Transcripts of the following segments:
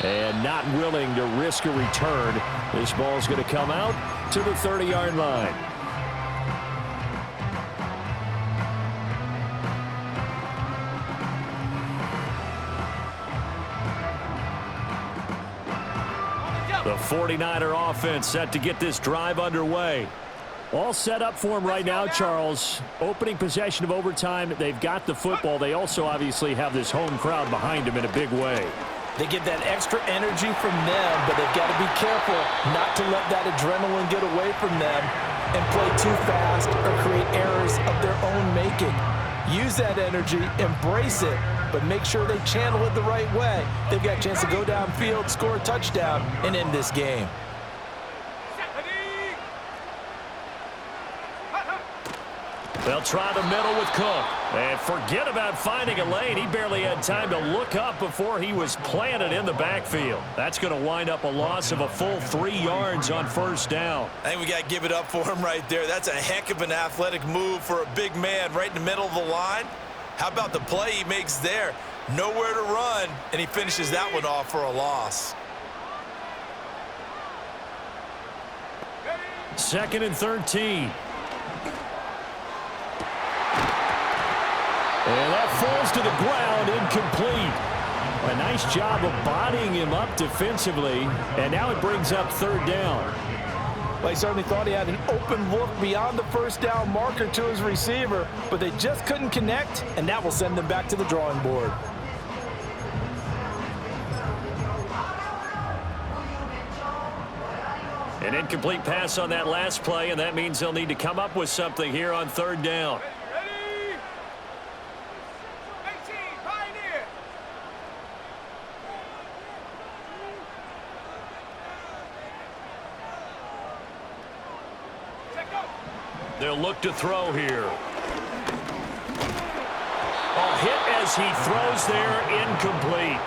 And not willing to risk a return. This ball's going to come out to the 30-yard line. The 49er offense set to get this drive underway. All set up for him right now, Charles. Opening possession of overtime. They've got the football. They also obviously have this home crowd behind them in a big way. They get that extra energy from them, but they've got to be careful not to let that adrenaline get away from them and play too fast or create errors of their own making. Use that energy, embrace it, but make sure they channel it the right way. They've got a chance to go downfield, score a touchdown, and end this game. They'll try the middle with Cook. And forget about finding a lane. He barely had time to look up before he was planted in the backfield. That's going to wind up a loss of a full 3 yards on first down. I think we got to give it up for him right there. That's a heck of an athletic move for a big man right in the middle of the line. How about the play he makes there? Nowhere to run, and he finishes that one off for a loss. 2nd and 13. And that falls to the ground, incomplete. A nice job of bodying him up defensively, and now it brings up 3rd down. Well, he certainly thought he had an open look beyond the first down marker to his receiver, but they just couldn't connect, and that will send them back to the drawing board. An incomplete pass on that last play, and that means they'll need to come up with something here on 3rd down. They'll look to throw here. A hit as he throws there, incomplete.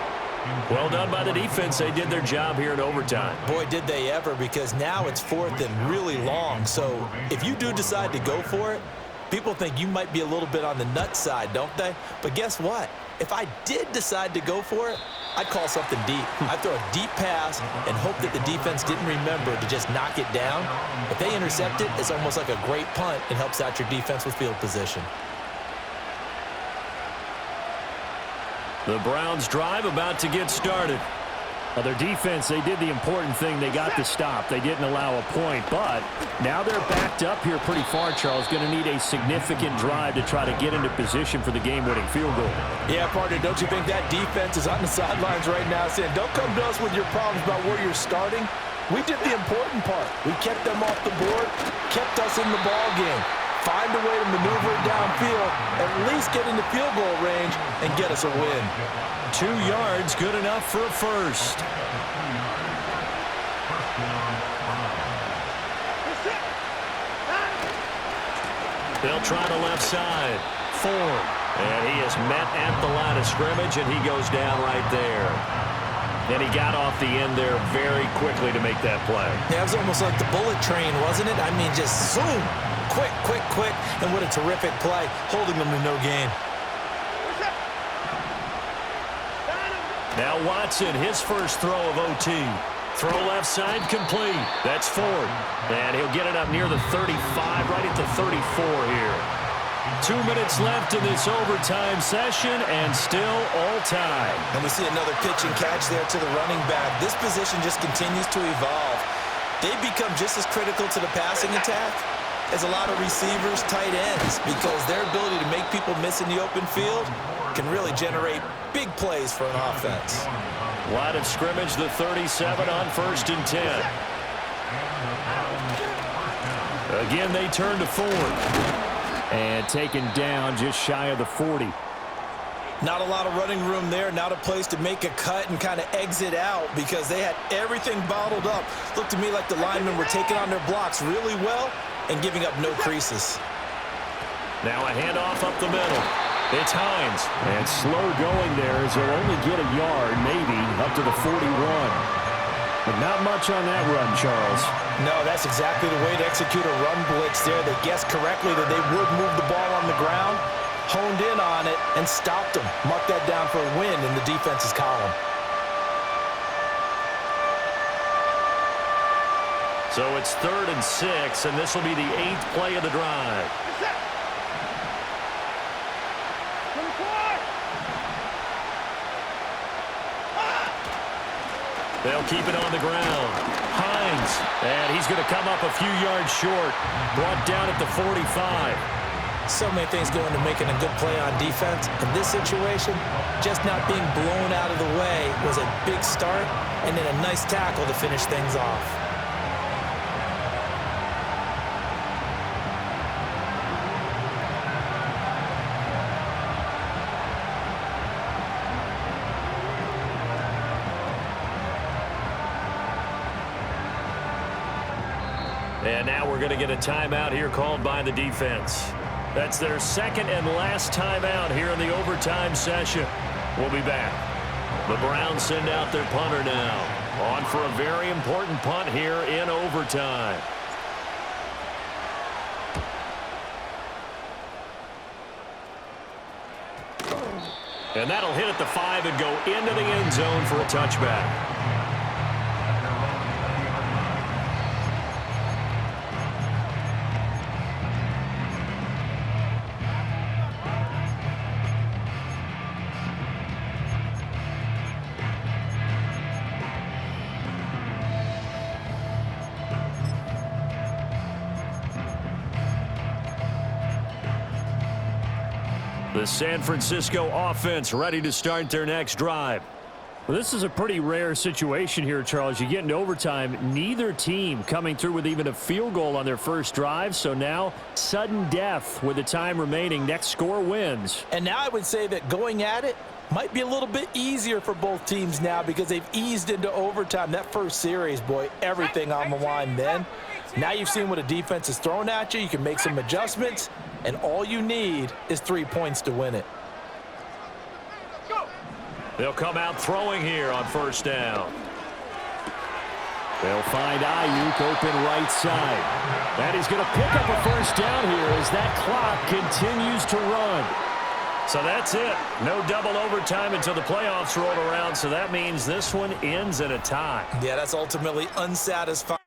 Well done by the defense. They did their job here in overtime. Boy, did they ever, because now it's 4th and really long. So if you do decide to go for it, people think you might be a little bit on the nut side, don't they? But guess what? If I did decide to go for it, I'd call something deep. I'd throw a deep pass and hope that the defense didn't remember to just knock it down. If they intercept it, it's almost like a great punt. It helps out your defense with field position. The Browns drive about to get started. Their defense, they did the important thing. They got the stop. They didn't allow a point, but now they're backed up here pretty far, Charles. Going to need a significant drive to try to get into position for the game-winning field goal. Yeah, partner, don't you think that defense is on the sidelines right now saying, don't come to us with your problems about where you're starting? We did the important part. We kept them off the board, kept us in the ball game. Find a way to maneuver it downfield, at least get into field goal range, and get us a win. 2 yards, good enough for a first. They'll try the left side. Ford. And he is met at the line of scrimmage, and he goes down right there. And he got off the end there very quickly to make that play. Yeah, it was almost like the bullet train, wasn't it? I mean, just zoom. Quick, quick, quick. And what a terrific play, holding them to no gain. Now Watson, his first throw of OT. Throw left side complete. That's Ford. And he'll get it up near the 35, right at the 34 here. 2 minutes left in this overtime session, and still all time. And we see another pitch and catch there to the running back. This position just continues to evolve. They become just as critical to the passing attack as a lot of receivers, tight ends, because their ability to make people miss in the open field can really generate big plays for an offense. Line of scrimmage, the 37 on 1st and 10. Again, they turn to Ford. And taken down just shy of the 40. Not a lot of running room there, not a place to make a cut and kind of exit out because they had everything bottled up. Looked to me like the linemen were taking on their blocks really well and giving up no creases. Now a handoff up the middle. It's Hines. And slow going there as they'll only get a yard, maybe, up to the 41. But not much on that run, Charles. No, that's exactly the way to execute a run blitz there. They guessed correctly that they would move the ball on the ground, honed in on it, and stopped them. Mark that down for a win in the defense's column. So it's 3rd and 6, and this will be the 8th play of the drive. They'll keep it on the ground. Hines, and he's going to come up a few yards short. Brought down at the 45. So many things go into making a good play on defense. In this situation, just not being blown out of the way was a big start, and then a nice tackle to finish things off. And now we're going to get a timeout here called by the defense. That's their 2nd and last timeout here in the overtime session. We'll be back. The Browns send out their punter now. On for a very important punt here in overtime. And that'll hit at the 5 and go into the end zone for a touchback. The San Francisco offense ready to start their next drive. Well, this is a pretty rare situation here, Charles. You get into overtime, neither team coming through with even a field goal on their first drive. So now, sudden death with the time remaining. Next score wins. And now I would say that going at it might be a little bit easier for both teams now because they've eased into overtime. That first series, boy, everything on the line then. Now you've seen what a defense is throwing at you. You can make some adjustments, and all you need is 3 points to win it. They'll come out throwing here on first down. They'll find Ayuk open right side. And he's going to pick up a first down here as that clock continues to run. So that's it. No double overtime until the playoffs roll around, so that means this one ends in a tie. Yeah, that's ultimately unsatisfying.